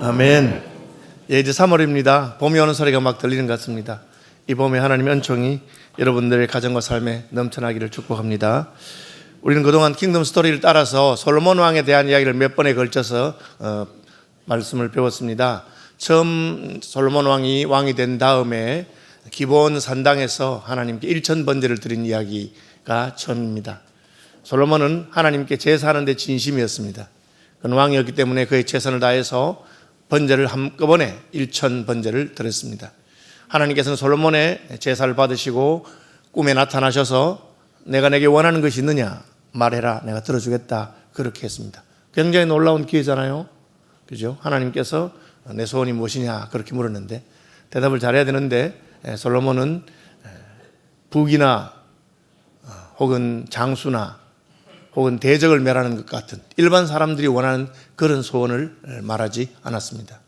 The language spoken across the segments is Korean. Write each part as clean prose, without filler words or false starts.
아멘. 예, 이제 3월입니다. 봄이 오는 소리가 막 들리는 것 같습니다. 이 봄에 하나님의 은총이 여러분들의 가정과 삶에 넘쳐나기를 축복합니다. 우리는 그동안 킹덤 스토리를 따라서 솔로몬 왕에 대한 이야기를 몇 번에 걸쳐서 말씀을 배웠습니다. 처음 솔로몬 왕이 된 다음에 기브온 산당에서 하나님께 1000번제를 드린 이야기가 처음입니다. 솔로몬은 하나님께 제사하는 데 진심이었습니다. 그는 왕이었기 때문에 그의 최선을 다해서 번제를 한꺼번에 1000번제를 드렸습니다. 하나님께서는 솔로몬의 제사를 받으시고 꿈에 나타나셔서 내가 내게 원하는 것이 있느냐 말해라, 내가 들어주겠다, 그렇게 했습니다. 굉장히 놀라운 기회잖아요. 그죠? 하나님께서 내 소원이 무엇이냐 그렇게 물었는데 대답을 잘해야 되는데 솔로몬은 북이나 혹은 장수나 혹은 대적을 멸하는 것 같은 일반 사람들이 원하는 그런 소원을 말하지 않았습니다.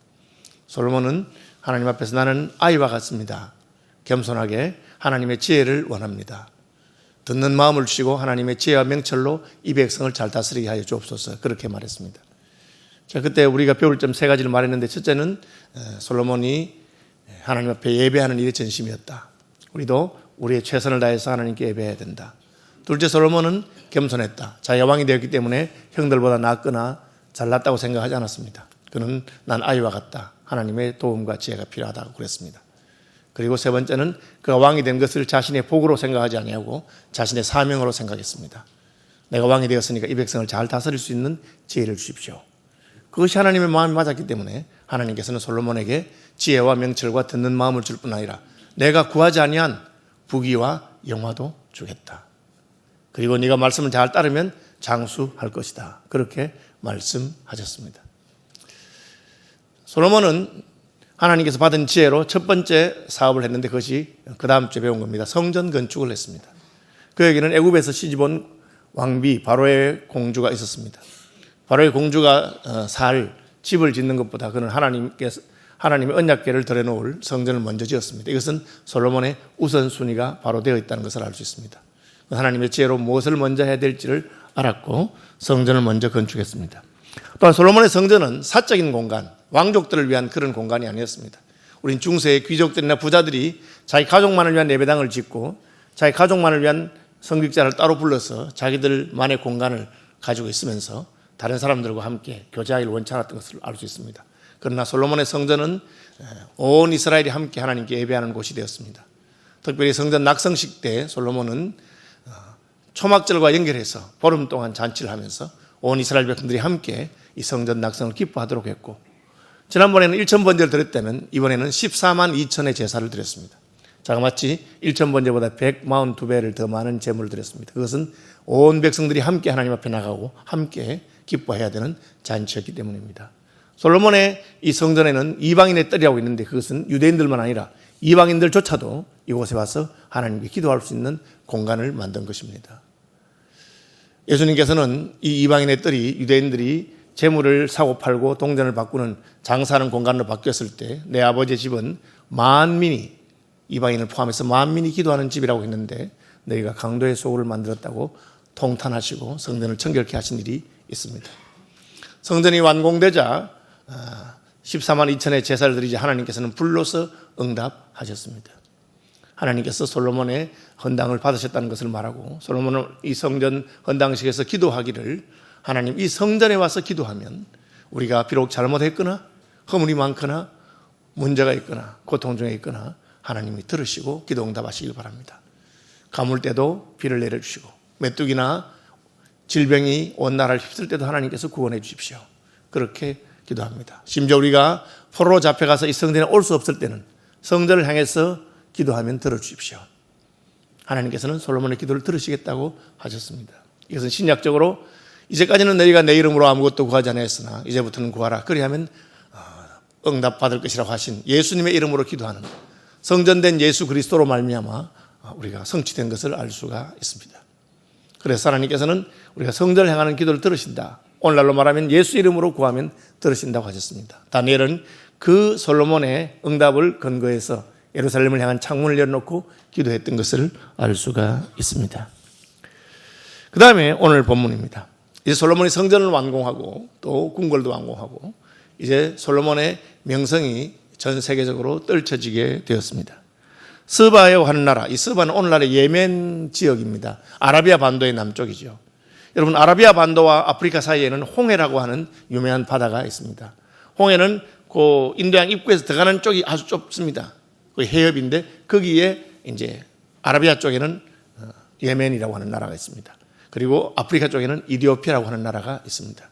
솔로몬은 하나님 앞에서 나는 아이와 같습니다. 겸손하게 하나님의 지혜를 원합니다. 듣는 마음을 주시고 하나님의 지혜와 명철로 이 백성을 잘 다스리게 하여 주옵소서, 그렇게 말했습니다. 자, 그때 우리가 배울 점 3가지를 말했는데, 첫째는 솔로몬이 하나님 앞에 예배하는 일에 전심이었다. 우리도 우리의 최선을 다해서 하나님께 예배해야 된다. 둘째, 솔로몬은 겸손했다. 자기가 왕이 되었기 때문에 형들보다 낫거나 잘났다고 생각하지 않았습니다. 그는 난 아이와 같다. 하나님의 도움과 지혜가 필요하다고 그랬습니다. 그리고 세 번째는 그가 왕이 된 것을 자신의 복으로 생각하지 아니하고 자신의 사명으로 생각했습니다. 내가 왕이 되었으니까 이 백성을 잘 다스릴 수 있는 지혜를 주십시오. 그것이 하나님의 마음이 맞았기 때문에 하나님께서는 솔로몬에게 지혜와 명철과 듣는 마음을 줄 뿐 아니라 내가 구하지 아니한 부귀와 영화도 주겠다. 그리고 네가 말씀을 잘 따르면 장수할 것이다. 그렇게 말씀하셨습니다. 솔로몬은 하나님께서 받은 지혜로 첫 번째 사업을 했는데 그것이 그 다음 주에 배운 겁니다. 성전 건축을 했습니다. 그에게는 애굽에서 시집온 왕비 바로의 공주가 있었습니다. 바로의 공주가 살 집을 짓는 것보다 그는 하나님의 언약궤를 들여놓을 성전을 먼저 지었습니다. 이것은 솔로몬의 우선순위가 바로 되어 있다는 것을 알 수 있습니다. 하나님의 지혜로 무엇을 먼저 해야 될지를 알았고 성전을 먼저 건축했습니다. 또한 솔로몬의 성전은 사적인 공간, 왕족들을 위한 그런 공간이 아니었습니다. 우린 중세의 귀족들이나 부자들이 자기 가족만을 위한 예배당을 짓고 자기 가족만을 위한 성직자를 따로 불러서 자기들만의 공간을 가지고 있으면서 다른 사람들과 함께 교제하기를 원치 않았던 것을 알 수 있습니다. 그러나 솔로몬의 성전은 온 이스라엘이 함께 하나님께 예배하는 곳이 되었습니다. 특별히 성전 낙성식 때 솔로몬은 초막절과 연결해서 보름 동안 잔치를 하면서 온 이스라엘 백성들이 함께 이 성전 낙성을 기뻐하도록 했고, 지난번에는 1000번제를 드렸다면 이번에는 14만 2천의 제사를 드렸습니다. 자그마치 1000번제보다 142배를 더 많은 제물을 드렸습니다. 그것은 온 백성들이 함께 하나님 앞에 나가고 함께 기뻐해야 되는 잔치였기 때문입니다. 솔로몬의 이 성전에는 이방인의 뜰이라고 있는데 그것은 유대인들만 아니라 이방인들조차도 이곳에 와서 하나님께 기도할 수 있는 공간을 만든 것입니다. 예수님께서는 이 이방인의 뜰이 유대인들이 재물을 사고 팔고 동전을 바꾸는 장사하는 공간으로 바뀌었을 때 내 아버지의 집은 만민이, 이방인을 포함해서 만민이 기도하는 집이라고 했는데 너희가 강도의 소굴을 만들었다고 통탄하시고 성전을 청결케 하신 일이 있습니다. 성전이 완공되자 14만 2천의 제사를 드리자 하나님께서는 불로서 응답하셨습니다. 하나님께서 솔로몬의 헌당을 받으셨다는 것을 말하고, 솔로몬은 이 성전 헌당식에서 기도하기를 하나님, 이 성전에 와서 기도하면 우리가 비록 잘못했거나 허물이 많거나 문제가 있거나 고통 중에 있거나 하나님이 들으시고 기도 응답하시길 바랍니다. 가물 때도 비를 내려주시고 메뚜기나 질병이 온 나라를 휩쓸 때도 하나님께서 구원해 주십시오. 그렇게 기도합니다. 심지어 우리가 포로로 잡혀가서 이 성전에 올 수 없을 때는 성전을 향해서 기도하면 들어주십시오. 하나님께서는 솔로몬의 기도를 들으시겠다고 하셨습니다. 이것은 신약적으로 이제까지는 너희가 내 이름으로 아무것도 구하지 않았으나 이제부터는 구하라, 그리하면 응답받을 것이라고 하신 예수님의 이름으로 기도하는 성전된 예수 그리스도로 말미암아 우리가 성취된 것을 알 수가 있습니다. 그래서 하나님께서는 우리가 성전을 향하는 기도를 들으신다, 오늘날로 말하면 예수 이름으로 구하면 들으신다고 하셨습니다. 다니엘은 그 솔로몬의 응답을 근거해서 예루살렘을 향한 창문을 열어놓고 기도했던 것을 알 수가 있습니다. 그 다음에 오늘 본문입니다. 이제 솔로몬이 성전을 완공하고 또 궁궐도 완공하고 이제 솔로몬의 명성이 전 세계적으로 떨쳐지게 되었습니다. 스바라고 하는 나라, 이 스바는 오늘날의 예멘 지역입니다. 아라비아 반도의 남쪽이죠. 여러분, 아라비아 반도와 아프리카 사이에는 홍해라고 하는 유명한 바다가 있습니다. 홍해는 그 인도양 입구에서 들어가는 쪽이 아주 좁습니다. 그 해협인데 거기에 이제 아라비아 쪽에는 예멘이라고 하는 나라가 있습니다. 그리고 아프리카 쪽에는 이디오피아라고 하는 나라가 있습니다.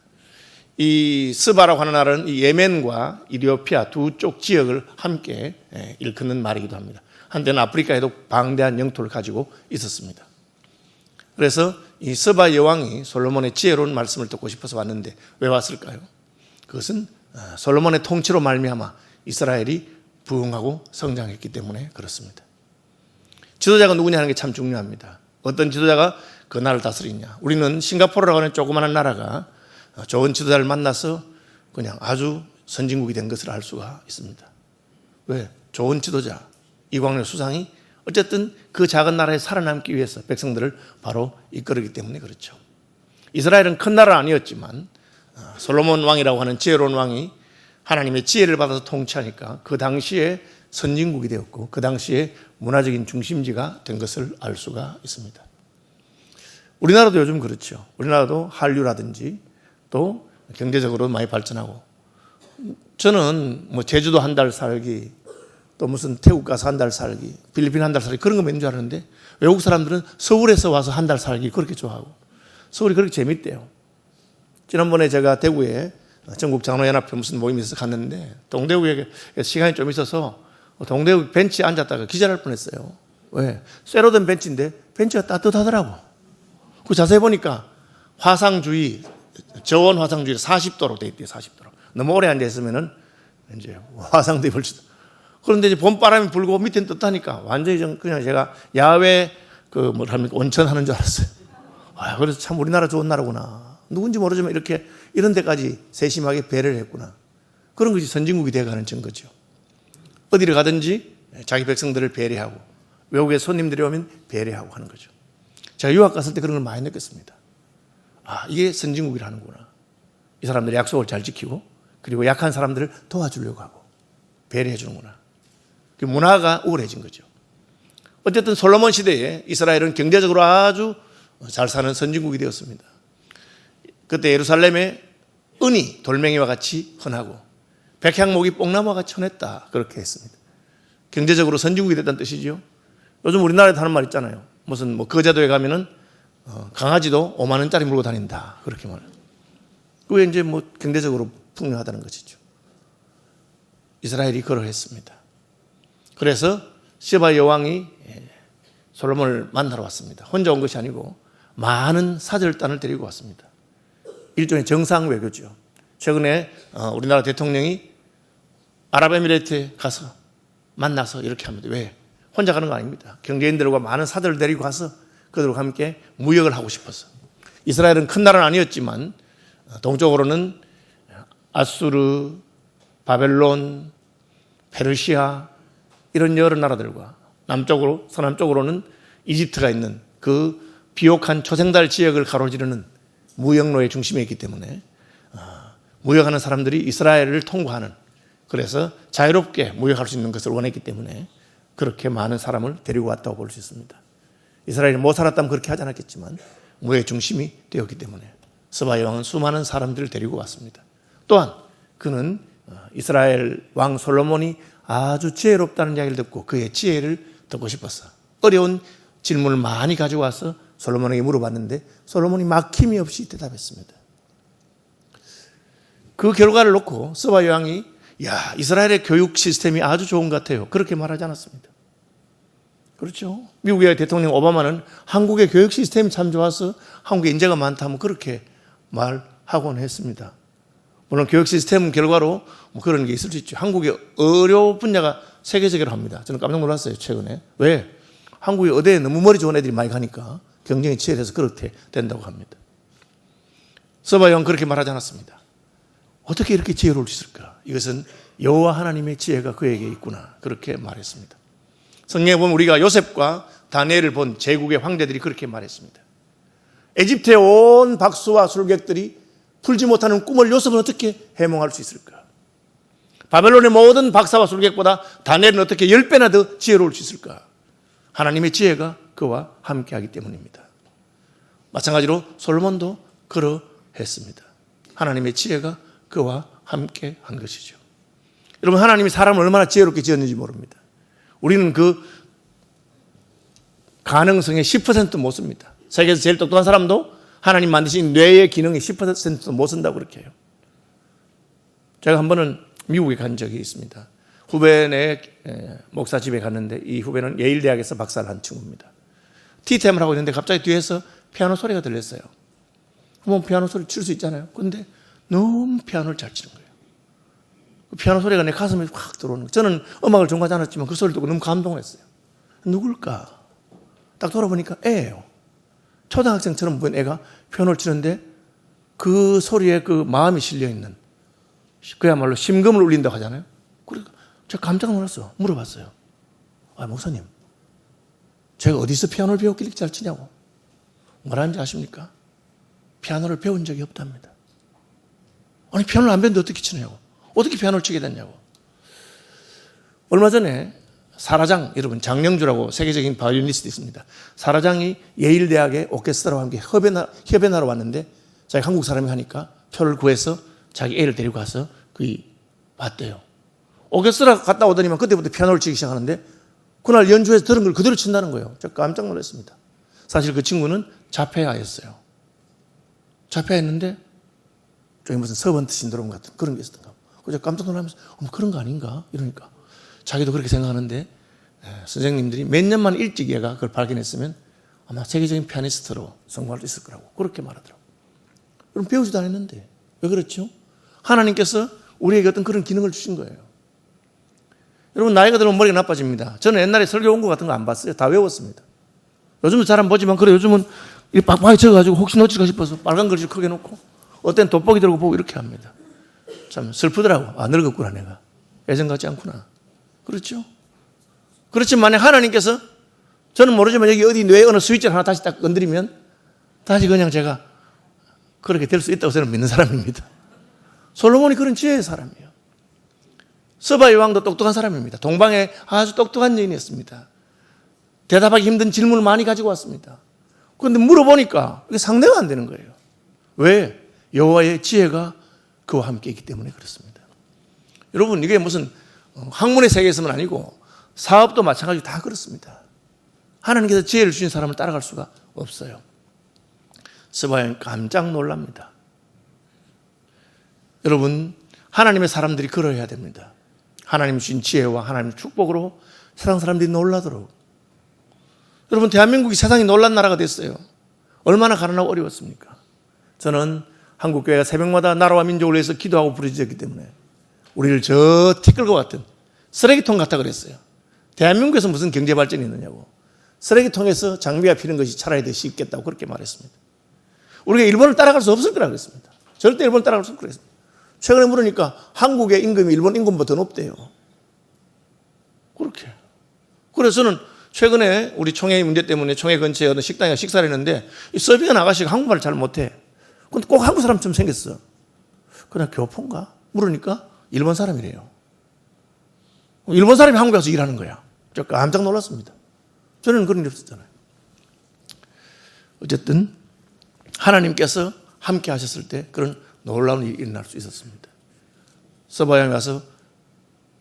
이 스바라고 하는 나라는 이 예멘과 이디오피아 두 쪽 지역을 함께 일컫는 말이기도 합니다. 한때는 아프리카에도 방대한 영토를 가지고 있었습니다. 그래서 이 스바 여왕이 솔로몬의 지혜로운 말씀을 듣고 싶어서 왔는데 왜 왔을까요? 그것은 솔로몬의 통치로 말미암아 이스라엘이 부흥하고 성장했기 때문에 그렇습니다. 지도자가 누구냐 하는 게 참 중요합니다. 어떤 지도자가 그 나라를 다스리냐. 우리는 싱가포르라고 하는 조그마한 나라가 좋은 지도자를 만나서 그냥 아주 선진국이 된 것을 알 수가 있습니다. 왜? 좋은 지도자, 이광열 수상이 어쨌든 그 작은 나라에 살아남기 위해서 백성들을 바로 이끌기 때문에 그렇죠. 이스라엘은 큰 나라는 아니었지만 솔로몬 왕이라고 하는 지혜로운 왕이 하나님의 지혜를 받아서 통치하니까 그 당시에 선진국이 되었고 그 당시에 문화적인 중심지가 된 것을 알 수가 있습니다. 우리나라도 요즘 그렇죠. 우리나라도 한류라든지 또 경제적으로 많이 발전하고, 저는 뭐 제주도 한 달 살기, 또 무슨 태국 가서 한 달 살기, 필리핀 한 달 살기 그런 거 맨 줄 알았는데 외국 사람들은 서울에서 와서 한 달 살기 그렇게 좋아하고 서울이 그렇게 재밌대요. 지난번에 제가 대구에 전국 장로연합회 무슨 모임이 있어서 갔는데 동대구에 시간이 좀 있어서 동대구 벤치에 앉았다가 기절할 뻔했어요. 왜? 쇠로 된 벤치인데 벤치가 따뜻하더라고. 그 자세히 보니까 화상주의, 저온 화상주의 40도로 돼 있대요. 40도로. 너무 오래 앉아 있으면은 이제 화상도 입을 수도. 그런데 이제 봄바람이 불고 밑에는 뜨뜻하니까 완전히 그냥 제가 야외 온천 하는 줄 알았어요. 그래서 참 우리나라 좋은 나라구나. 누군지 모르지만 이렇게 이런 데까지 세심하게 배려를 했구나. 그런 것이 선진국이 되어가는 증거죠. 어디를 가든지 자기 백성들을 배려하고 외국에 손님들이 오면 배려하고 하는 거죠. 제가 유학 갔을 때 그런 걸 많이 느꼈습니다. 이게 선진국이라는구나. 이 사람들이 약속을 잘 지키고 그리고 약한 사람들을 도와주려고 하고 배려해 주는구나. 그 문화가 우월해진 거죠. 어쨌든 솔로몬 시대에 이스라엘은 경제적으로 아주 잘 사는 선진국이 되었습니다. 그때 예루살렘에 은이 돌멩이와 같이 흔하고 백향목이 뽕나무와 같이 흔했다. 그렇게 했습니다. 경제적으로 선진국이 됐다는 뜻이죠. 요즘 우리나라에도 하는 말 있잖아요. 무슨 거제도에 가면은 강아지도 5만 원짜리 물고 다닌다. 그렇게 말해요. 그게 이제 경제적으로 풍요하다는 것이죠. 이스라엘이 그러했습니다. 그래서 스바 여왕이 솔로몬을 만나러 왔습니다. 혼자 온 것이 아니고 많은 사절단을 데리고 왔습니다. 일종의 정상 외교죠. 최근에 우리나라 대통령이 아랍에미레이트에 가서 만나서 이렇게 합니다. 왜? 혼자 가는 거 아닙니다. 경제인들과 많은 사들을 데리고 가서 그들과 함께 무역을 하고 싶어서. 이스라엘은 큰 나라는 아니었지만 동쪽으로는 아수르, 바벨론, 페르시아 이런 여러 나라들과 남쪽으로 서남쪽으로는 이집트가 있는 그 비옥한 초생달 지역을 가로지르는 무역로의 중심에 있기 때문에 무역하는 사람들이 이스라엘을 통과하는, 그래서 자유롭게 무역할 수 있는 것을 원했기 때문에 그렇게 많은 사람을 데리고 왔다고 볼 수 있습니다. 이스라엘이 못 살았다면 그렇게 하지 않았겠지만 무역의 중심이 되었기 때문에 스바 여왕은 수많은 사람들을 데리고 왔습니다. 또한 그는 이스라엘 왕 솔로몬이 아주 지혜롭다는 이야기를 듣고 그의 지혜를 듣고 싶어서 어려운 질문을 많이 가지고 와서 솔로몬에게 물어봤는데 솔로몬이 막힘이 없이 대답했습니다. 그 결과를 놓고 스바 여왕이 이스라엘의 교육 시스템이 아주 좋은 것 같아요. 그렇게 말하지 않았습니다. 그렇죠. 미국의 대통령 오바마는 한국의 교육 시스템이 참 좋아서 한국에 인재가 많다면 그렇게 말하곤 했습니다. 물론 교육 시스템 결과로 그런 게 있을 수 있죠. 한국의 의료 분야가 세계적으로 합니다. 저는 깜짝 놀랐어요, 최근에. 왜? 한국의 의대에 너무 머리 좋은 애들이 많이 가니까 경쟁이 치열해서 그렇게 된다고 합니다. 스바 여왕은 그렇게 말하지 않았습니다. 어떻게 이렇게 지혜로울 수 있을까? 이것은 여호와 하나님의 지혜가 그에게 있구나. 그렇게 말했습니다. 성경에 보면 우리가 요셉과 다니엘을 본 제국의 황제들이 그렇게 말했습니다. 에집트의 온 박수와 술객들이 풀지 못하는 꿈을 요셉은 어떻게 해몽할 수 있을까? 바벨론의 모든 박사와 술객보다 다니엘은 어떻게 10배나 더 지혜로울 수 있을까? 하나님의 지혜가 그와 함께하기 때문입니다. 마찬가지로 솔로몬도 그러했습니다. 하나님의 지혜가 그와 함께한 것이죠. 여러분, 하나님이 사람을 얼마나 지혜롭게 지었는지 모릅니다. 우리는 그 가능성의 10%도 못 씁니다. 세계에서 제일 똑똑한 사람도 하나님 만드신 뇌의 기능의 10%도 못 쓴다고 그렇게 해요. 제가 한 번은 미국에 간 적이 있습니다. 후배네 목사 집에 갔는데 이 후배는 예일대학에서 박사를 한 친구입니다. 티타임을 하고 있는데 갑자기 뒤에서 피아노 소리가 들렸어요. 한번 피아노 소리 칠 수 있잖아요. 그런데 너무 피아노를 잘 치는 거예요. 그 피아노 소리가 내 가슴에 확 들어오는 거예요. 저는 음악을 전공하지 않았지만 그 소리를 듣고 너무 감동을 했어요. 누굴까? 딱 돌아보니까 애예요. 초등학생처럼 보인 애가 피아노를 치는데 그 소리에 그 마음이 실려있는, 그야말로 심금을 울린다고 하잖아요. 그러니까 제가 깜짝 놀랐어요. 물어봤어요. 아, 목사님, 제가 어디서 피아노를 배웠길래 잘 치냐고. 뭐라는지 아십니까? 피아노를 배운 적이 없답니다. 아니, 피아노를 안 배웠는데 어떻게 치냐고. 어떻게 피아노를 치게 됐냐고. 얼마 전에 사라장, 여러분 장영주라고 세계적인 바이올리니스트 있습니다. 사라장이 예일대학의 오케스트라와 함께 협연하러 왔는데 자기 한국 사람이 하니까 표를 구해서 자기 애를 데리고 가서 봤대요. 오케스트라 갔다 오더니만 그때부터 피아노를 치기 시작하는데 그날 연주해서 들은 걸 그대로 친다는 거예요. 제가 깜짝 놀랐습니다. 사실 그 친구는 자폐아였어요. 자폐아였는데 저기 무슨 서번트 신드롬 같은 그런 게 있었던가. 그래서 깜짝 놀라면서 그런 거 아닌가? 이러니까 자기도 그렇게 생각하는데 선생님들이 몇 년만 일찍 얘가 그걸 발견했으면 아마 세계적인 피아니스트로 성공할 수 있을 거라고 그렇게 말하더라고요. 그럼 배우지도 않았는데 왜 그렇죠? 하나님께서 우리에게 어떤 그런 기능을 주신 거예요. 여러분, 나이가 들면 머리가 나빠집니다. 저는 옛날에 설교 원고 같은 거 안 봤어요. 다 외웠습니다. 요즘도 잘 안 보지만 그래, 요즘은 빡빡이 쳐가지고 혹시 놓칠까 싶어서 빨간 글씨 크게 놓고 어떤 돋보기 들고 보고 이렇게 합니다. 참 슬프더라고. 아, 늙었구나 내가. 예전 같지 않구나. 그렇죠? 그렇지만 만약 하나님께서, 저는 모르지만 여기 어디 뇌 어느 스위치를 하나 다시 딱 건드리면 다시 그냥 제가 그렇게 될 수 있다고 저는 믿는 사람입니다. 솔로몬이 그런 지혜의 사람이에요. 서바의 왕도 똑똑한 사람입니다. 동방에 아주 똑똑한 여인이었습니다. 대답하기 힘든 질문을 많이 가지고 왔습니다. 그런데 물어보니까 이게 상대가 안 되는 거예요. 왜? 여호와의 지혜가 그와 함께 있기 때문에 그렇습니다. 여러분, 이게 무슨 학문의 세계에서만 아니고 사업도 마찬가지로 다 그렇습니다. 하나님께서 지혜를 주신 사람을 따라갈 수가 없어요. 스바야는 깜짝 놀랍니다. 여러분, 하나님의 사람들이 그러해야 됩니다. 하나님 주신 지혜와 하나님의 축복으로 세상 사람들이 놀라도록. 여러분, 대한민국이 세상이 놀란 나라가 됐어요. 얼마나 가난하고 어려웠습니까? 저는 한국교회가 새벽마다 나라와 민족을 위해서 기도하고 부르짖었기 때문에 우리를 저 티끌과 같은 쓰레기통 같다 그랬어요. 대한민국에서 무슨 경제 발전이 있느냐고. 쓰레기통에서 장비가 피는 것이 차라리 더 쉽겠다고 그렇게 말했습니다. 우리가 일본을 따라갈 수 없을 거라고 그랬습니다. 절대 일본을 따라갈 수 없을 거라고 그랬습니다. 최근에 물으니까 한국의 임금이 일본 임금보다 더 높대요. 그렇게. 그래서 저는 최근에 우리 총회 문제 때문에 총회 근처에 어느 식당에 식사를 했는데 이 서빙한 아가씨가 한국말을 잘 못해. 근데 꼭 한국 사람처럼 생겼어. 그냥 교포인가? 물으니까 일본 사람이래요. 일본 사람이 한국에 와서 일하는 거야. 저 깜짝 놀랐습니다. 저는 그런 일 없었잖아요. 어쨌든 하나님께서 함께 하셨을 때 그런 놀라운 일이 일어날 수 있었습니다. 서바양에 가서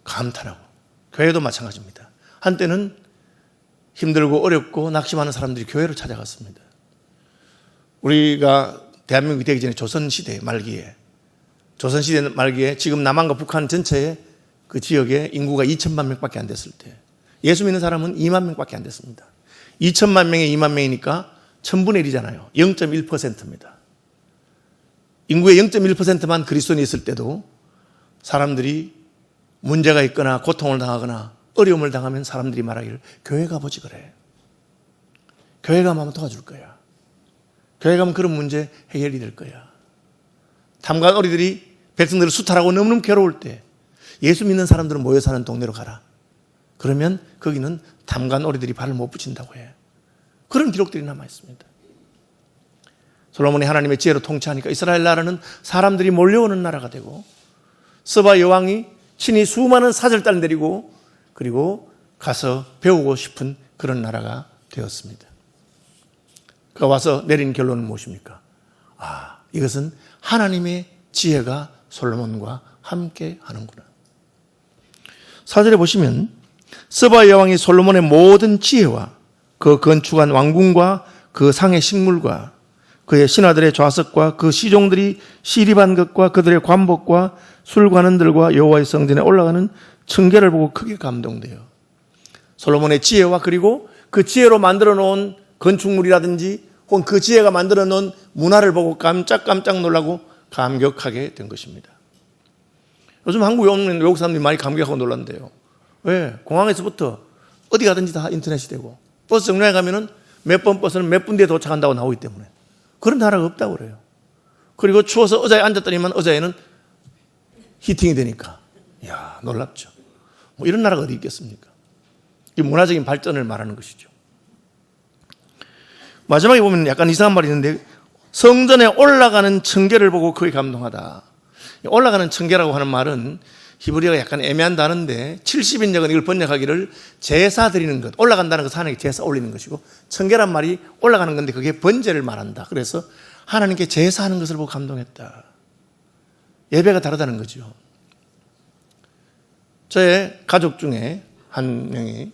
감탄하고, 교회도 마찬가지입니다. 한때는 힘들고 어렵고 낙심하는 사람들이 교회를 찾아갔습니다. 우리가 대한민국이 되기 전에 조선시대 말기에 지금 남한과 북한 전체에 그 지역에 인구가 2천만 명밖에 안 됐을 때 예수 믿는 사람은 2만 명밖에 안 됐습니다. 2천만 명에 2만 명이니까 1000분의 1이잖아요. 0.1%입니다. 인구의 0.1%만 그리스도인이 있을 때도 사람들이 문제가 있거나 고통을 당하거나 어려움을 당하면 사람들이 말하기를 교회 가보지 그래. 교회 가면 도와줄 거야. 교회 가면 그런 문제 해결이 될 거야. 탐관 어리들이 백성들을 수탈하고 너무너무 괴로울 때 예수 믿는 사람들은 모여 사는 동네로 가라. 그러면 거기는 탐관 어리들이 발을 못 붙인다고 해. 그런 기록들이 남아 있습니다. 솔로몬이 하나님의 지혜로 통치하니까 이스라엘 나라는 사람들이 몰려오는 나라가 되고 서바 여왕이 친히 수많은 사절단을 내리고 그리고 가서 배우고 싶은 그런 나라가 되었습니다. 그가 와서 내린 결론은 무엇입니까? 이것은 하나님의 지혜가 솔로몬과 함께 하는구나. 4절에 보시면 스바 여왕이 솔로몬의 모든 지혜와 그 건축한 왕궁과 그 상의 식물과 그의 신하들의 좌석과 그 시종들이 시립한 것과 그들의 관복과 술관원들과 여호와의 성전에 올라가는 청계를 보고 크게 감동돼요. 솔로몬의 지혜와 그리고 그 지혜로 만들어 놓은 건축물이라든지 혹은 그 지혜가 만들어 놓은 문화를 보고 깜짝깜짝 놀라고 감격하게 된 것입니다. 요즘 한국에 오는 외국 사람들이 많이 감격하고 놀란대요. 왜? 공항에서부터 어디 가든지 다 인터넷이 되고 버스 정류장에 가면은 몇 번 버스는 몇 분 뒤에 도착한다고 나오기 때문에 그런 나라가 없다고 그래요. 그리고 추워서 의자에 앉았더니만 의자에는 히팅이 되니까 이야 놀랍죠. 뭐 이런 나라가 어디 있겠습니까? 이 문화적인 발전을 말하는 것이죠. 마지막에 보면 약간 이상한 말이 있는데 성전에 올라가는 청계를 보고 크게 감동하다. 올라가는 청계라고 하는 말은 히브리어가 약간 애매한 단어인데 70인역은 이걸 번역하기를 제사 드리는 것, 올라간다는 것은 하나님께 제사 올리는 것이고 청계란 말이 올라가는 건데 그게 번제를 말한다. 그래서 하나님께 제사하는 것을 보고 감동했다. 예배가 다르다는 거죠. 저의 가족 중에 한 명이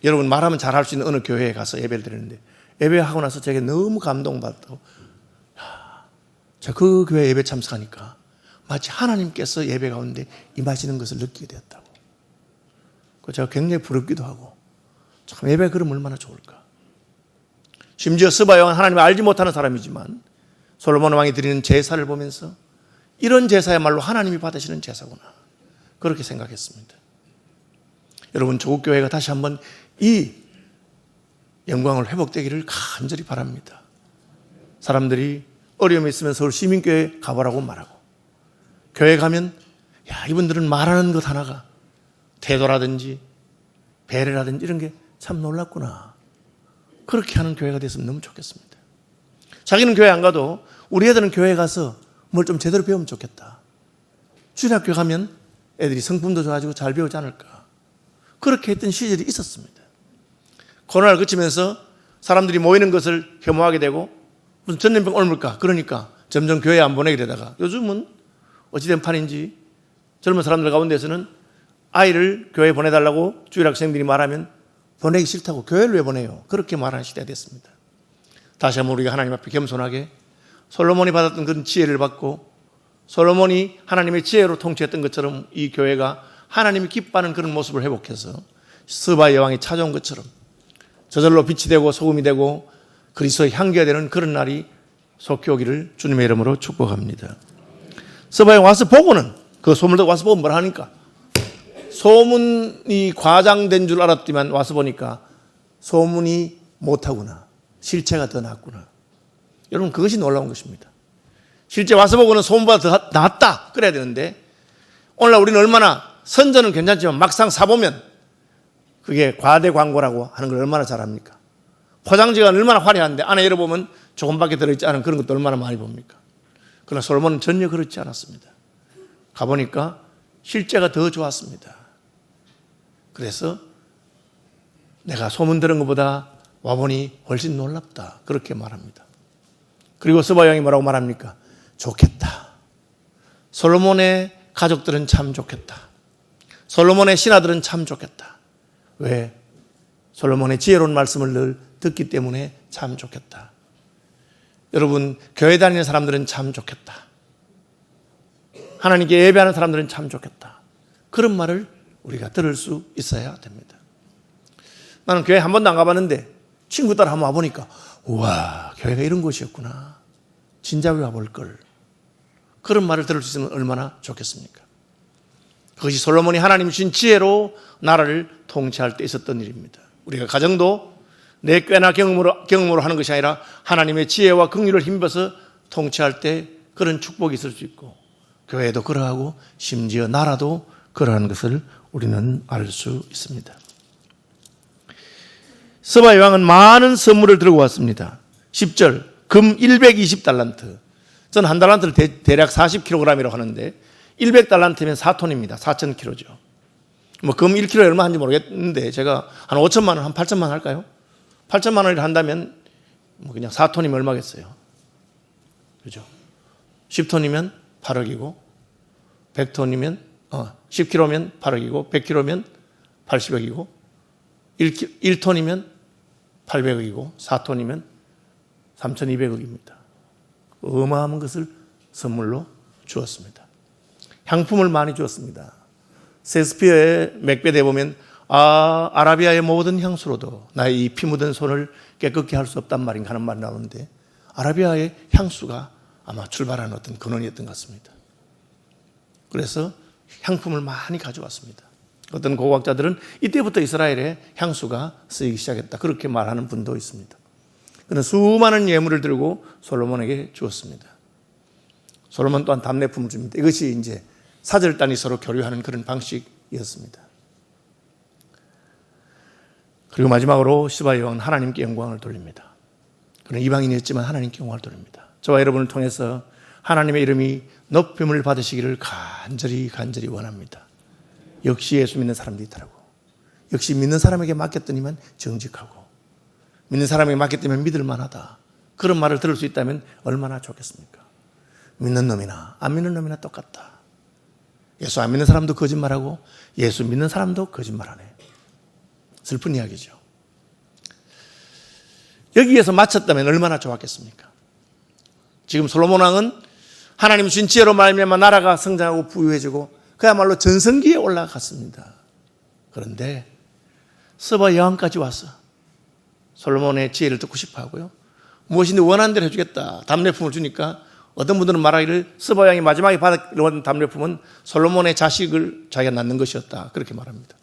여러분 말하면 잘할 수 있는 어느 교회에 가서 예배를 드리는데 예배하고 나서 제게 너무 감동받고 제가 그 교회 예배 참석하니까 마치 하나님께서 예배 가운데 임하시는 것을 느끼게 되었다고. 제가 굉장히 부럽기도 하고 참 예배 그럼 얼마나 좋을까. 심지어 스바 여왕은 하나님을 알지 못하는 사람이지만 솔로몬 왕이 드리는 제사를 보면서 이런 제사야말로 하나님이 받으시는 제사구나 그렇게 생각했습니다. 여러분 조국 교회가 다시 한번 이 영광을 회복되기를 간절히 바랍니다. 사람들이 어려움이 있으면 서울 시민교회 가보라고 말하고 교회 가면 이분들은 말하는 것 하나가 태도라든지 배려라든지 이런 게 참 놀랍구나. 그렇게 하는 교회가 됐으면 너무 좋겠습니다. 자기는 교회 안 가도 우리 애들은 교회 가서 뭘 좀 제대로 배우면 좋겠다. 주일학교 가면 애들이 성품도 좋아지고 잘 배우지 않을까. 그렇게 했던 시절이 있었습니다. 코로나를 거치면서 사람들이 모이는 것을 혐오하게 되고 무슨 전염병 옮을까 그러니까 점점 교회 안 보내게 되다가 요즘은 어찌된 판인지 젊은 사람들 가운데서는 아이를 교회에 보내달라고 주일학생들이 말하면 보내기 싫다고 교회를 왜 보내요? 그렇게 말하는 시대가 됐습니다. 다시 한번 우리가 하나님 앞에 겸손하게 솔로몬이 받았던 그런 지혜를 받고 솔로몬이 하나님의 지혜로 통치했던 것처럼 이 교회가 하나님이 기뻐하는 그런 모습을 회복해서 스바 여왕이 찾아온 것처럼 저절로 빛이 되고 소금이 되고 그리스도의 향기가 되는 그런 날이 속히 오기를 주님의 이름으로 축복합니다. 스바 여왕 와서 보고는 그 소문을 와서 보고 뭐라 하니까 소문이 과장된 줄 알았지만 와서 보니까 소문이 못하구나. 실체가 더 낫구나. 여러분 그것이 놀라운 것입니다. 실제 와서 보고는 소문보다 더 낫다 그래야 되는데 오늘날 우리는 얼마나 선전은 괜찮지만 막상 사보면 그게 과대 광고라고 하는 걸 얼마나 잘합니까? 포장지가 얼마나 화려한데 안에 열어보면 조금밖에 들어있지 않은 그런 것도 얼마나 많이 봅니까? 그러나 솔로몬은 전혀 그렇지 않았습니다. 가보니까 실제가 더 좋았습니다. 그래서 내가 소문 들은 것보다 와보니 훨씬 놀랍다. 그렇게 말합니다. 그리고 스바 여왕이 뭐라고 말합니까? 좋겠다. 솔로몬의 가족들은 참 좋겠다. 솔로몬의 신하들은 참 좋겠다. 왜? 솔로몬의 지혜로운 말씀을 늘 듣기 때문에 참 좋겠다. 여러분 교회 다니는 사람들은 참 좋겠다. 하나님께 예배하는 사람들은 참 좋겠다. 그런 말을 우리가 들을 수 있어야 됩니다. 나는 교회 한 번도 안 가봤는데 친구 따라 한번 와보니까 우와 교회가 이런 곳이었구나. 진작 와볼 걸. 그런 말을 들을 수 있으면 얼마나 좋겠습니까? 그것이 솔로몬이 하나님 주신 지혜로 나라를 통치할 때 있었던 일입니다. 우리가 가정도 내 꾀나 경험으로 하는 것이 아니라 하나님의 지혜와 긍휼을 힘입어서 통치할 때 그런 축복이 있을 수 있고 교회도 그러하고 심지어 나라도 그러한 것을 우리는 알 수 있습니다. 스바 여왕은 많은 선물을 들고 왔습니다. 10절 금 120달란트. 저는 한 달란트를 대략 40kg이라고 하는데 100달란트면 4톤입니다. 4,000kg죠. 뭐 금 1kg에 얼마 하는지 모르겠는데 제가 한 5천만 원, 한 8천만 원 할까요? 8천만 원을 한다면 뭐 그냥 4톤이면 얼마겠어요? 그죠? 10톤이면 8억이고 100톤이면 10kg면 8억이고 100kg면 80억이고 1톤이면 800억이고 4톤이면 3,200억입니다. 어마어마한 것을 선물로 주었습니다. 향품을 많이 주었습니다. 셰익스피어의 맥베드에 보면 아라비아의 모든 향수로도 나의 이 피 묻은 손을 깨끗게 할 수 없단 말인가 하는 말이 나오는데 아라비아의 향수가 아마 출발한 어떤 근원이었던 것 같습니다. 그래서 향품을 많이 가져왔습니다. 어떤 고고학자들은 이때부터 이스라엘의 향수가 쓰이기 시작했다. 그렇게 말하는 분도 있습니다. 그는 수많은 예물을 들고 솔로몬에게 주었습니다. 솔로몬 또한 답례품을 줍니다. 이것이 이제 사절단이 서로 교류하는 그런 방식이었습니다. 그리고 마지막으로 시바의 왕은 하나님께 영광을 돌립니다. 그는 이방인이었지만 하나님께 영광을 돌립니다. 저와 여러분을 통해서 하나님의 이름이 높임을 받으시기를 간절히 원합니다. 역시 예수 믿는 사람도 있더라고. 역시 믿는 사람에게 맡겼더니만 정직하고 믿는 사람에게 맡겼더니만 믿을 만하다. 그런 말을 들을 수 있다면 얼마나 좋겠습니까? 믿는 놈이나 안 믿는 놈이나 똑같다. 예수 안 믿는 사람도 거짓말하고 예수 믿는 사람도 거짓말하네. 슬픈 이야기죠. 여기에서 마쳤다면 얼마나 좋았겠습니까? 지금 솔로몬 왕은 하나님 주신 지혜로 말미암아 나라가 성장하고 부유해지고 그야말로 전성기에 올라갔습니다. 그런데 스바 여왕까지 와서 솔로몬의 지혜를 듣고 싶어 하고요. 무엇인데 원하는 대로 해주겠다. 답례품을 주니까 어떤 분들은 말하기를 스바 왕이 마지막에 받은 답례품은 솔로몬의 자식을 자기가 낳는 것이었다. 그렇게 말합니다.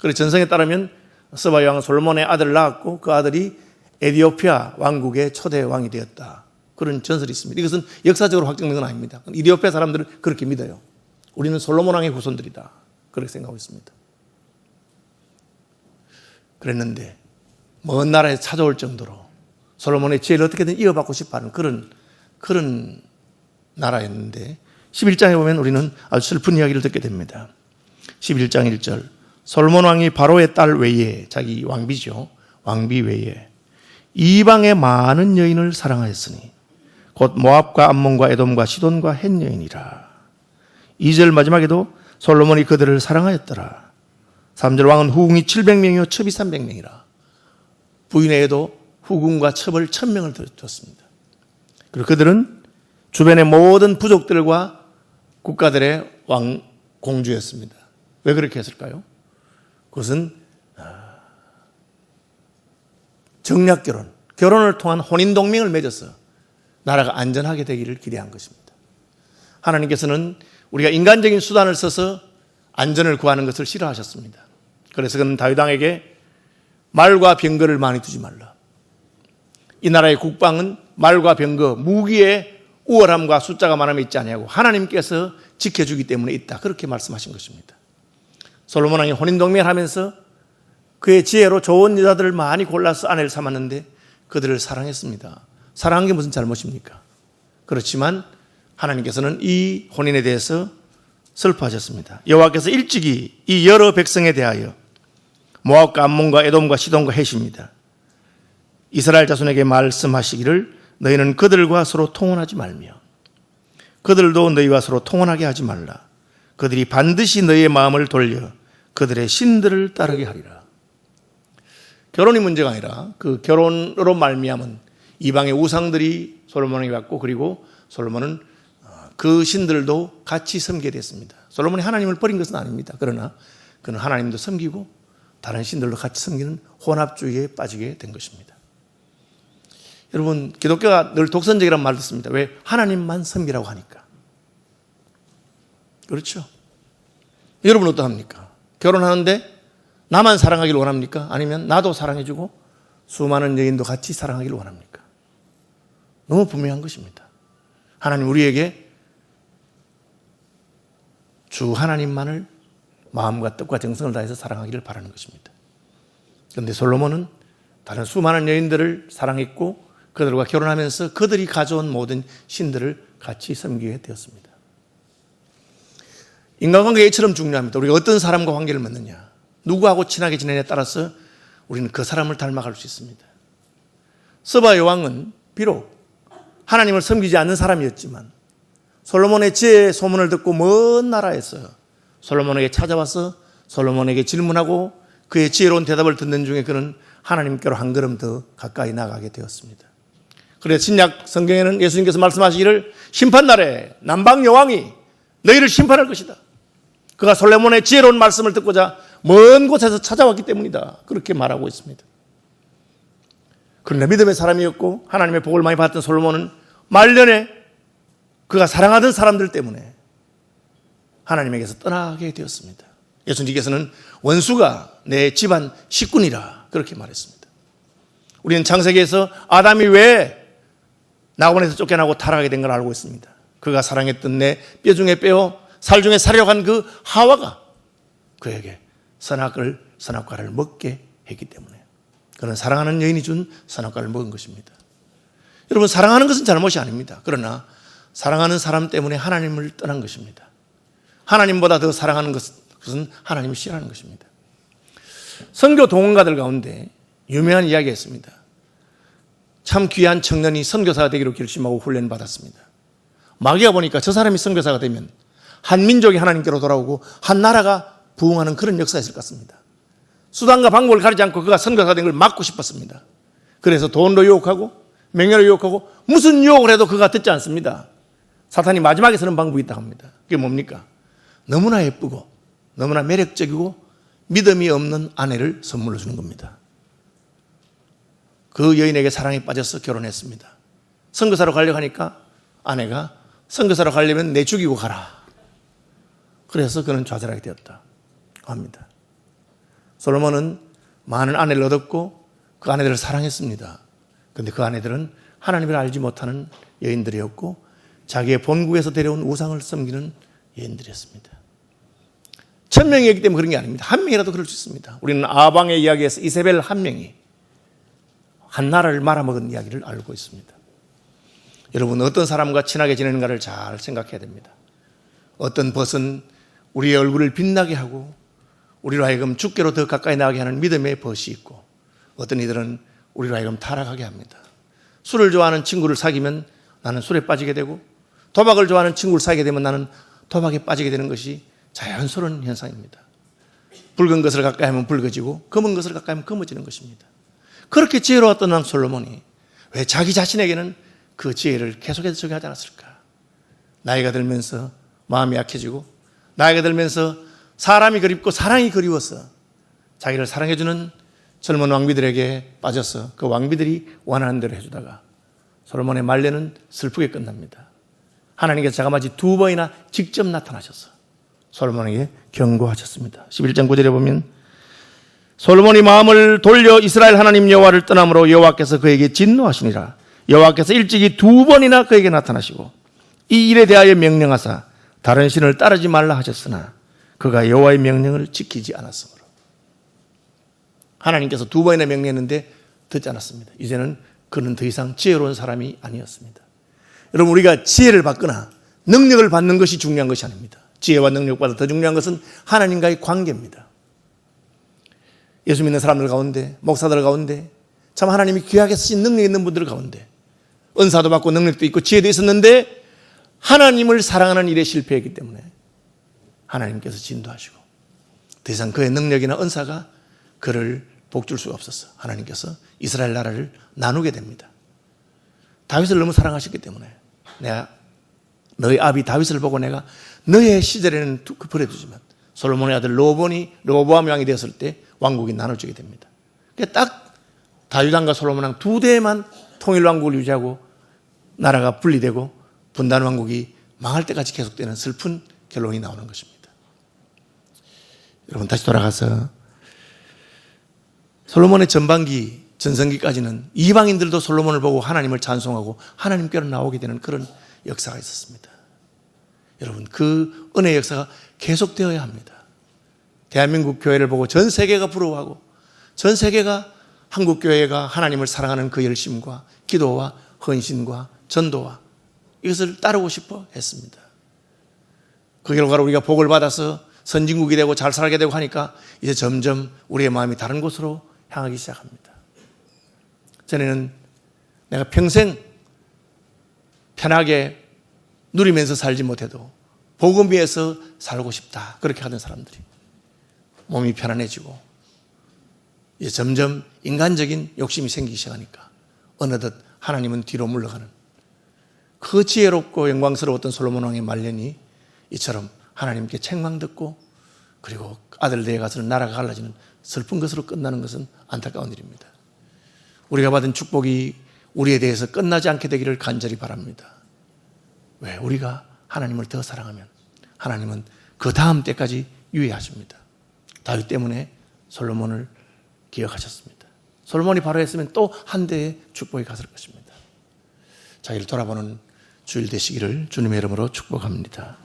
그래서 전성에 따르면 스바 왕은 솔로몬의 아들을 낳았고 그 아들이 에티오피아 왕국의 초대 왕이 되었다. 그런 전설이 있습니다. 이것은 역사적으로 확정된 건 아닙니다. 이디오피아 사람들은 그렇게 믿어요. 우리는 솔로몬 왕의 후손들이다. 그렇게 생각하고 있습니다. 그랬는데 먼 나라에서 찾아올 정도로 솔로몬의 지혜를 어떻게든 이어받고 싶어하는 그런 나라였는데 11장에 보면 우리는 아주 슬픈 이야기를 듣게 됩니다. 11장 1절 솔로몬 왕이 바로의 딸 외에 자기 왕비죠. 왕비 외에 이방의 많은 여인을 사랑하였으니 곧 모압과 암몬과 에돔과 시돈과 헷 여인이라. 2절 마지막에도 솔로몬이 그들을 사랑하였더라. 3절 왕은 후궁이 700명이요 첩이 300명이라. 부인 외에도 후궁과 첩을 1000명을 뒀습니다. 그리고 그들은 주변의 모든 부족들과 국가들의 공주였습니다. 왜 그렇게 했을까요? 그것은 정략결혼, 결혼을 통한 혼인동맹을 맺어서 나라가 안전하게 되기를 기대한 것입니다. 하나님께서는 우리가 인간적인 수단을 써서 안전을 구하는 것을 싫어하셨습니다. 그래서 그는 다윗 왕에게 말과 병거를 많이 두지 말라. 이 나라의 국방은 말과 병거, 무기의 우월함과 숫자가 많으면 있지 아니하고 하나님께서 지켜주기 때문에 있다. 그렇게 말씀하신 것입니다. 솔로몬 왕이 혼인동맹을 하면서 그의 지혜로 좋은 여자들을 많이 골라서 아내를 삼았는데 그들을 사랑했습니다. 사랑한 게 무슨 잘못입니까? 그렇지만 하나님께서는 이 혼인에 대해서 슬퍼하셨습니다. 여호와께서 일찍이 이 여러 백성에 대하여 모압과 암몬과 에돔과 시돈과 헷입니다. 이스라엘 자손에게 말씀하시기를 너희는 그들과 서로 통혼하지 말며 그들도 너희와 서로 통혼하게 하지 말라. 그들이 반드시 너희의 마음을 돌려 그들의 신들을 따르게 하리라. 결혼이 문제가 아니라 그 결혼으로 말미암은 이방의 우상들이 솔로몬에게 왔고 그리고 솔로몬은 그 신들도 같이 섬기게 됐습니다. 솔로몬이 하나님을 버린 것은 아닙니다. 그러나 그는 하나님도 섬기고 다른 신들도 같이 섬기는 혼합주의에 빠지게 된 것입니다. 여러분, 기독교가 늘 독선적이라는 말을 듣습니다. 왜? 하나님만 섬기라고 하니까. 그렇죠? 여러분 어떠합니까? 결혼하는데 나만 사랑하기를 원합니까? 아니면 나도 사랑해주고 수많은 여인도 같이 사랑하기를 원합니까? 너무 분명한 것입니다. 하나님 우리에게 주 하나님만을 마음과 뜻과 정성을 다해서 사랑하기를 바라는 것입니다. 그런데 솔로몬은 다른 수많은 여인들을 사랑했고 그들과 결혼하면서 그들이 가져온 모든 신들을 같이 섬기게 되었습니다. 인간관계가 이처럼 중요합니다. 우리가 어떤 사람과 관계를 맺느냐, 누구하고 친하게 지내냐에 따라서 우리는 그 사람을 닮아갈 수 있습니다. 스바 여왕은 비록 하나님을 섬기지 않는 사람이었지만 솔로몬의 지혜의 소문을 듣고 먼 나라에서 솔로몬에게 찾아와서 솔로몬에게 질문하고 그의 지혜로운 대답을 듣는 중에 그는 하나님께로 한 걸음 더 가까이 나가게 되었습니다. 그래서 신약 성경에는 예수님께서 말씀하시기를 심판날에 남방 여왕이 너희를 심판할 것이다. 그가 솔로몬의 지혜로운 말씀을 듣고자 먼 곳에서 찾아왔기 때문이다. 그렇게 말하고 있습니다. 그런데 믿음의 사람이었고 하나님의 복을 많이 받았던 솔로몬은 말년에 그가 사랑하던 사람들 때문에 하나님에게서 떠나게 되었습니다. 예수님께서는 원수가 내 집안 식군이라 그렇게 말했습니다. 우리는 창세기에서 아담이 왜 낙원에서 쫓겨나고 타락하게 된 걸 알고 있습니다. 그가 사랑했던 내 뼈 중에 뼈, 살 중에 살이라고 한 그 하와가 그에게 선악과를 먹게 했기 때문에 그는 사랑하는 여인이 준 선악과를 먹은 것입니다. 여러분, 사랑하는 것은 잘못이 아닙니다. 그러나 사랑하는 사람 때문에 하나님을 떠난 것입니다. 하나님보다 더 사랑하는 것은 하나님을 싫어하는 것입니다. 선교 동원가들 가운데 유명한 이야기가 있습니다. 참 귀한 청년이 선교사가 되기로 결심하고 훈련을 받았습니다. 마귀가 보니까 저 사람이 선교사가 되면 한 민족이 하나님께로 돌아오고 한 나라가 부흥하는 그런 역사가 있을 것 같습니다. 수단과 방법을 가리지 않고 그가 선교사가 된 걸 막고 싶었습니다. 그래서 돈도 유혹하고 명예를 유혹하고 무슨 유혹을 해도 그가 듣지 않습니다. 사탄이 마지막에 쓰는 방법이 있다고 합니다. 그게 뭡니까? 너무나 예쁘고 너무나 매력적이고 믿음이 없는 아내를 선물로 주는 겁니다. 그 여인에게 사랑에 빠져서 결혼했습니다. 선교사로 가려고 하니까 아내가 선교사로 가려면 내 죽이고 가라. 그래서 그는 좌절하게 되었다 합니다. 솔로몬은 많은 아내를 얻었고 그 아내들을 사랑했습니다. 그런데 그 아내들은 하나님을 알지 못하는 여인들이었고 자기의 본국에서 데려온 우상을 섬기는 여인들이었습니다. 1000명이었기 때문에 그런 게 아닙니다. 한 명이라도 그럴 수 있습니다. 우리는 아방의 이야기에서 이세벨 한 명이 한 나라를 말아먹은 이야기를 알고 있습니다. 여러분, 어떤 사람과 친하게 지내는가를 잘 생각해야 됩니다. 어떤 벗은 우리의 얼굴을 빛나게 하고 우리로 하여금 주께로 더 가까이 나가게 하는 믿음의 벗이 있고 어떤 이들은 우리로 하여금 타락하게 합니다. 술을 좋아하는 친구를 사귀면 나는 술에 빠지게 되고 도박을 좋아하는 친구를 사귀게 되면 나는 도박에 빠지게 되는 것이 자연스러운 현상입니다. 붉은 것을 가까이 하면 붉어지고 검은 것을 가까이 하면 검어지는 것입니다. 그렇게 지혜로웠던 왕 솔로몬이 왜 자기 자신에게는 그 지혜를 계속해서 적용하지 않았을까? 나이가 들면서 마음이 약해지고 나이가 들면서 사람이 그립고 사랑이 그리워서 자기를 사랑해주는 젊은 왕비들에게 빠져서 그 왕비들이 원하는 대로 해주다가 솔로몬의 말년은 슬프게 끝납니다. 하나님께서 자그마치 2번이나 직접 나타나셔서 솔로몬에게 경고하셨습니다. 11장 9절에 보면 솔로몬이 마음을 돌려 이스라엘 하나님 여호와를 떠남으로 여호와께서 그에게 진노하시니라. 여호와께서 일찍이 2번이나 그에게 나타나시고 이 일에 대하여 명령하사 다른 신을 따르지 말라 하셨으나 그가 여호와의 명령을 지키지 않았으므로. 하나님께서 2번이나 명령했는데 듣지 않았습니다. 이제는 그는 더 이상 지혜로운 사람이 아니었습니다. 여러분, 우리가 지혜를 받거나 능력을 받는 것이 중요한 것이 아닙니다. 지혜와 능력보다 더 중요한 것은 하나님과의 관계입니다. 예수 믿는 사람들 가운데, 목사들 가운데 참 하나님이 귀하게 쓰신 능력 있는 분들 가운데 은사도 받고 능력도 있고 지혜도 있었는데 하나님을 사랑하는 일에 실패했기 때문에 하나님께서 진도하시고 더 이상 그의 능력이나 은사가 그를 복줄 수가 없어서 하나님께서 이스라엘 나라를 나누게 됩니다. 다윗을 너무 사랑하셨기 때문에 내가 너희 아비 다윗을 보고 내가 너의 시절에는 버려두지만 솔로몬의 아들 르호보암 왕이 되었을 때 왕국이 나눠지게 됩니다. 딱 다윗 왕과 솔로몬 왕 2대만 통일 왕국을 유지하고 나라가 분리되고 분단 왕국이 망할 때까지 계속되는 슬픈 결론이 나오는 것입니다. 여러분, 다시 돌아가서 솔로몬의 전반기 전성기까지는 이방인들도 솔로몬을 보고 하나님을 찬송하고 하나님께로 나오게 되는 그런 역사가 있었습니다. 여러분, 그 은혜의 역사가 계속되어야 합니다. 대한민국 교회를 보고 전 세계가 부러워하고 전 세계가 한국 교회가 하나님을 사랑하는 그 열심과 기도와 헌신과 전도와 이것을 따르고 싶어 했습니다. 그 결과로 우리가 복을 받아서 선진국이 되고 잘 살게 되고 하니까 이제 점점 우리의 마음이 다른 곳으로 향하기 시작합니다. 전에는 내가 평생 편하게 누리면서 살지 못해도 복음 위에서 살고 싶다, 그렇게 하던 사람들이 몸이 편안해지고 이제 점점 인간적인 욕심이 생기기 시작하니까 어느덧 하나님은 뒤로 물러가는, 그 지혜롭고 영광스러웠던 솔로몬 왕의 말년이 이처럼 하나님께 책망 듣고 그리고 아들 내에 가서는 나라가 갈라지는 슬픈 것으로 끝나는 것은 안타까운 일입니다. 우리가 받은 축복이 우리에 대해서 끝나지 않게 되기를 간절히 바랍니다. 왜? 우리가 하나님을 더 사랑하면 하나님은 그 다음 때까지 유예하십니다. 다윗 때문에 솔로몬을 기억하셨습니다. 솔로몬이 바로 했으면 또 한 대의 축복이 갔을 것입니다. 자기를 돌아보는 주일 되시기를 주님의 이름으로 축복합니다.